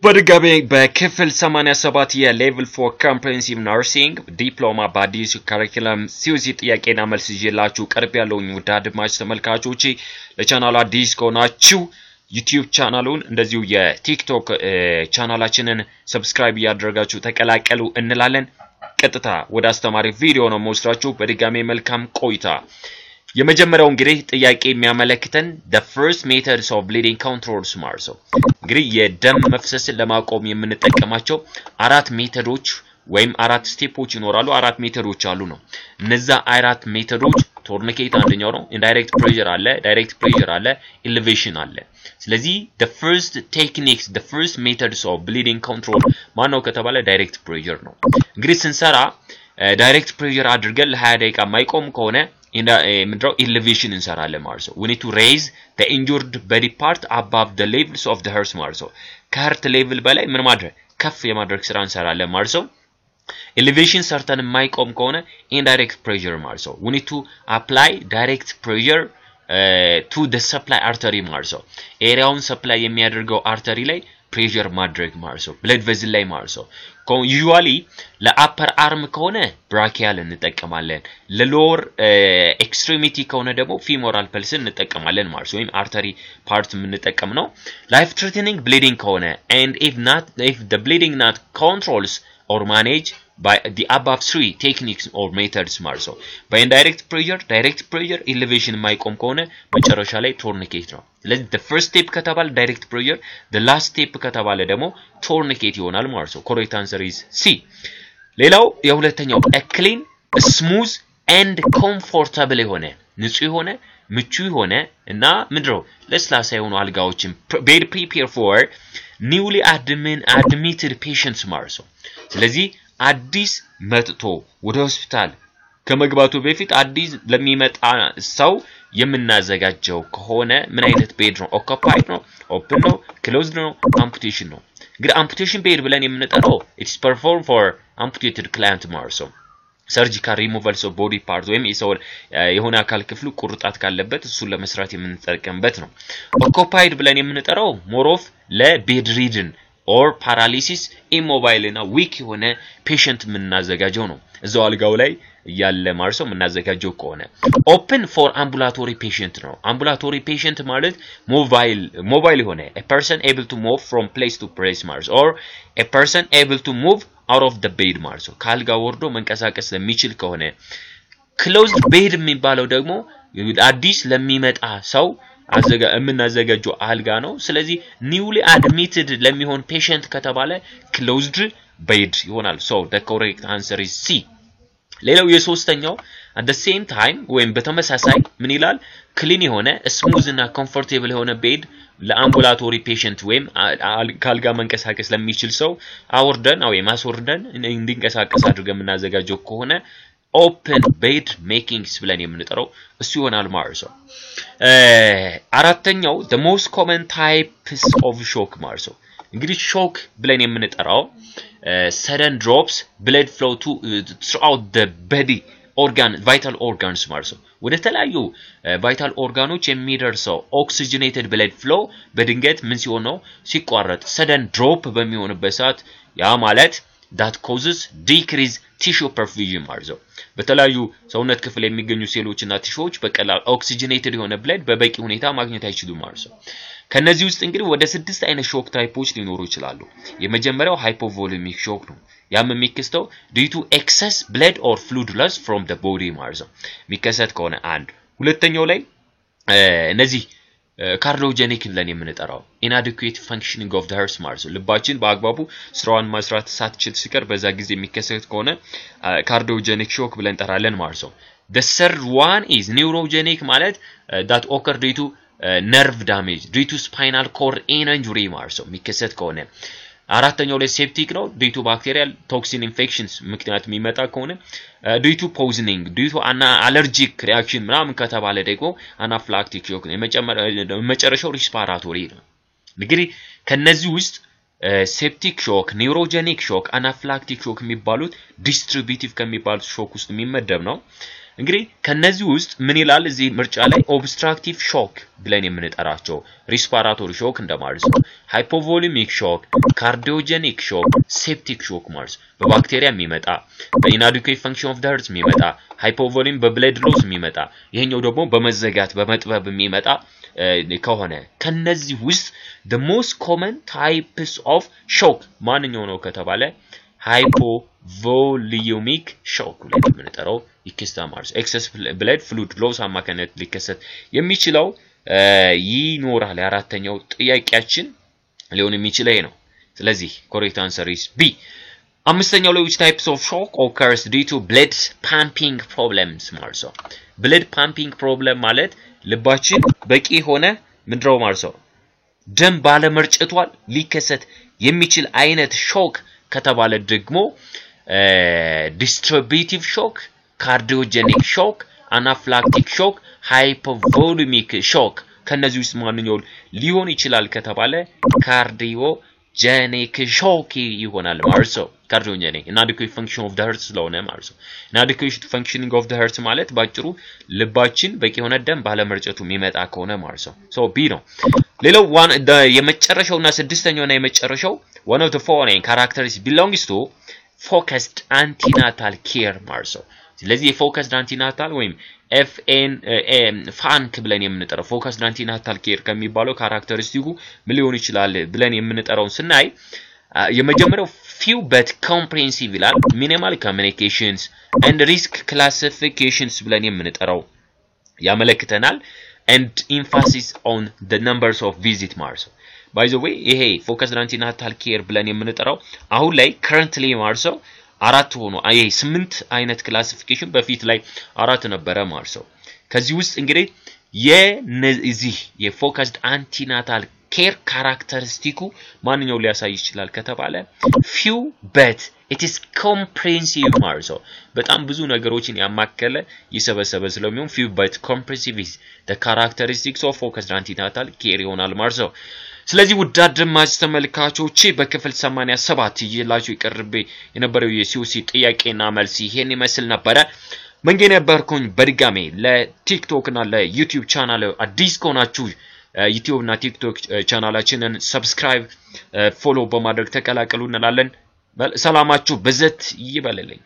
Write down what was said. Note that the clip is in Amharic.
በድጋሚ በክፍል 87 የሌቭል 4 ኮምፕሬሄንሲቭ ነርሲንግ ዲፕሎማ በአዲስ ካሪኩለም ሲዩዚ ጥያቄና መልስ ይዤላችሁ ቀርብ ያለውኝ ውድ አድማጭ ተመልካቾቼ ለቻናሉ አዲስ ከሆናችሁ ዩቲዩብ ቻናሉን እንደዚሁ የቲክቶክ ቻናላችንን ሰብስክራይብ ያደረጋችሁ ተቀላቀሉ እንላለን። ቀጥታ ወደ አስተማሪ ቪዲዮ ነው መውሰዳችሁ። በድጋሚ መልካም ቆይታ። የመጀመሪያው እንግዲህ ጥያቄ የሚያመለክተን the first methods of bleeding controls ማለት ነው። እንግዲህ የደም መፍሰስን ለማቆም የምንጠቀማቸው አራት ሜተዶች ወይም አራት ስቴፖች ይኖራሉ። አራት ሜተዶች አሉ ነው። እነዛ አራት ሜተዶች ቶርኒኬት አንደኛው ነው። ኢንዳይሬክት ፕሬሸር አለ፣ ዳይሬክት ፕሬሸር አለ፣ ኤሌቬሽን አለ። ስለዚህ the first techniques the first methods of bleeding control ማነው ከተባለ ዳይሬክት ፕሬሸር ነው። እንግዲህ ስንሰራ ዳይሬክት ፕሬሸር አድርገን ለ20 ደቂቃ ማይቆም ከሆነ elevation እንሰራለን ማለት ነው። we need to raise the injured body part above the levels of the heart ማለት ነው። ከheart level በላይ ምን ማድረግ ከፍ የማድረግ ስራ እንሰራለን ማለት ነው። elevation ሰርተን የማይቆም ከሆነ indirect pressure ማለት ነው። we need to apply direct pressure to the supply artery ማለት ነው። ኤሪያውን ሰፕላይ የሚያደርገው አርተሪ ላይ pressure ማድረግ ማለት ነው። blood vessel ላይ ማለት ነው። usually ለአፐር አርም ከሆነ ብራኪያል እንጠቀማለን። ለሎወር ኤክስትሪሚቲ ከሆነ ደግሞ ፊሞራል ፐልስ እንጠቀማለን ማለት ነው። ወይም አርተሪ ፓርት የምንጠቀም ነው። life threatening bleeding ከሆነ and if the bleeding not controls or managed by the above three techniques or methods ማለት ነው። by indirect pressure, direct pressure, elevation ማይቆም ከሆነ መጨረሻ ላይ tourniquet ነው። ስለዚህ the first step ከተባለ direct pressure, the last step ከተባለ ደግሞ tourniquet ይሆናል ማለት ነው። correct answer is C። ሌላው የሁለተኛው a clean, smooth and comfortable የሆነ ንጹህ የሆነ ምቹ የሆነ እና ምንድነው ለስላሳ የሆኑ አልጋዎችን bed prepare for newly admitted patients ማለት ነው። ስለዚህ አዲስ መጥቶ ወደ ሆስፒታል ከመግባቱ በፊት አዲስ ለሚመጣ ሰው የምናዘጋጀው ከሆነ ምን አይነት ቤድ ነው? occupied ነው፣ open ነው፣ closed ነው፣ amputation ነው። እንግዲህ amputation ቤድ ብለን የምንጠራው it's performed for amputated client ማለት ነው። surgical removals of body parts ወይም የሆነ አካል ክፍሉ ቁርጣት ካለበት እሱን ለመስራት የምንጠቀምበት ነው። occupied ብለን የምንጠራው more of ለbedridden or paralysis immobile እና weak የሆነ patient የምናዘጋጀው ነው። እዛው አልጋው ላይ ያለ ማርሶ የምናዘጋጀው ከሆነ open for ambulatory patient ነው። ambulatory patient ማለት mobile የሆነ a person able to move from place to place ማለት or a person able to move out of the bed ማለት ነው። ካልጋ ወርዶ መንቀሳቀስ ለሚችል ከሆነ closed bed የሚባለው ደግሞ አዲስ ለሚመጣ ሰው የምናዘጋጀው አልጋ ነው። ስለዚህ newly admitted ለሚሆን patient ከተባለ closed bed ይሆናል። so the correct answer is C። ሌላው የሶስተኛው at the same time ወይም በተመሳሳይ ምን ይላል clean የሆነ smooth እና comfortable የሆነ bed ለአምቡላቶሪ patient ወይም ካልጋ መንቀሳቀስ ለሚችል ሰው አወርደን ወይም አስወርደን እንዲንቀሳቀስ አድርገን የምናዘጋጀው ከሆነ open bed makings ብለን የምንጠራው እሱ ይሆናል ማለት ነው። አራተኛው the most common types of shock ማለት ነው። እንግዲህ shock ብለን የምንጠራው sudden drops blood flow throughout the body vital organs ማለት ነው። ወደ ተለያዩ vital organoች የሚደርሰው oxygenated blood flow በድንገት ምን ሲሆን ነው ሲቋረጥ sudden drop በሚሆንበት ሰዓት ያ ማለት that causes decrease tissue perfusion ማለት ነው። በተለያዩ ሰውነት ክፍል የሚገኙ ሴሎችና ቲሾች በቀላል oxygenated የሆነ blood በበቂ ሁኔታ ማግኘት አይችሉም ማለት ነው። ከነዚህ ውስጥ እንግዲህ ወደ 6 አይነት ሾክ ታይፖች ሊኖሩ ይችላሉ። የመጀመሪያው hypovolemic shock ነው። ያም የሚከሰተው due to excess blood or fluid loss from the body ማለት ነው የሚከሰት ከሆነ አንድ። ሁለተኛው ላይ እነዚህ cardiogenic ብለን የምንጠራው inadequate functioning of the heart ማለት ነው። ልባችን በአግባቡ ስራውን መስራት ሳትችል ሲቀር በዛ ጊዜ የሚከሰት ከሆነ cardiogenic shock ብለን እንጠራለን ማለት ነው። the third one is neurogenic ማለት that occur due to nerve damage due to spinal cord injury ማለት ነው የሚከሰት ከሆነ። አራተኛው ላይ septic ነው due to bacterial toxin infections ምክንያት የሚመጣ ከሆነ due to poisoning due to allergic reaction ምናምን ከተባለ ደግሞ anaphylactic shock ነው። የመጨረሻው respiratory ነው። እንግዲህ ከነዚህ ውስጥ ሴፕቲክ ሾክ ኒውሮጀኒክ ሾክ አናፍላክቲክ ሾክ የሚባሉት ዲስትሪቢዩቲቭ ከሚባሉት ሾክ ውስጥ የሚመደብ ነው እንግዲህ ከነዚህ ውስጥ ምን ይላል እዚህ ምርጫ ላይ ኦብስትራክቲቭ ሾክ ብለን የምንጠራቸው ሪስፓራቶሪ ሾክ እንደማለት ነው ሃይፖቮሊሚክ ሾክ ካርዲዮጀኒክ ሾክ ሴፕቲክ ሾክ ማለት በባክቴሪያ የሚመጣ በኢናዲኩዌት ፈንክሽን ኦፍ ዘ ሀርት የሚመጣ ሃይፖቮሊም በብለድ ሎስ የሚመጣ ይሄኛው ደግሞ በመዘጋት በመጥበብ የሚመጣ ከሆነ ከነዚህ ውስጥ the most common types of shock ማንኛው ነው ከተባለ hypovolemic shock ብለን የምንጠራው ይከሰታል excess blood fluid loss አማካኝነት ሊከሰት የሚችለው ይኖራል አራተኛው ጥያቄያችን ሊሆን የሚችለው ነው ስለዚህ correct answer is B አምስተኛው ላይ which types of shock occurs due to blood pumping problems ማለት ነው blood pumping problem ማለት ልባችን በቂ ሆነ ምንድነው ማለት ነው ደም ባለመርጨቷል ሊከሰት የሚችል አይነት ሾክ ከተባለ ደግሞ distributive shock cardiogenic shock anaphylactic shock hypovolemic shock ከነዚህ ውስጥ ማንኛው ሊሆን ይችላል ከተባለ cardiogenic shock ይሆናል ማለት ነው cardiogenic inadequate function of the heart ስለሆነ ማለት ነው inadequate functioning of the heart ማለት ባጭሩ ልባችን በቂ ሆነ ደም ባለመርጨቱ የሚመጣ ከሆነ ማለት ነው so B ነው ሌላው የመጨረሻውና ስድስተኛውና የመጨረሻው one of the following characteristics belongs to focused antenatal care ማለት ነው ስለዚህ focused antenatal ወይም FANC ብለን የምንጠራው focused antenatal care ከሚባለው ካራክተሪስቲኩ ምን ሊሆን ይችላል ብለን የምንጠራውን ስናይ የመጀመሪያው few but comprehensive ይላል minimal communications and risk classifications ብለን የምንጠራው ያመለክተናል and emphasis on the numbers of visit Mars by the way ይሄ focused antenatal care ብለን የምንጠራው አሁን ላይ currently Mars አራት ሆኖ አይ 8 አይነት ክላሲፊኬሽን በፊት ላይ አራት ነበረ ማለት ነው ከዚህ ውስጥ እንግዲህ የዚህ የፎከስድ አንቲናታል ኬር ካራክተሪስቲኩ ማንኛው ሊያሳይ ይችላል ከተባለ few but it is comprehensive ማለት ነው በጣም ብዙ ነገሮችን ያማከለ ይሰበሰበ ስለሚሆን few but comprehensive is the characteristics of focused antenatal care ይሆናል ማለት ነው ስለዚህ ውዳድማጭ ተመልካቾቼ በክፍል 87 ይላችሁ ይቀርብ የነበረው የሲኦሲ ጥያቄና መልስ ይሄን ይመስል ነበር መንገ ነበርኩኝ በድጋሜ ለቲክቶክ እና ለዩቲዩብ ቻናል አዲስ ከሆናችሁ ዩቲዩብ እና ቲክቶክ ቻናላችንን ሰብስክራይብ ፎሎ በማድረግ ተቀላቀሉ እንላለን ሰላማችሁ በዘት ይበልልኝ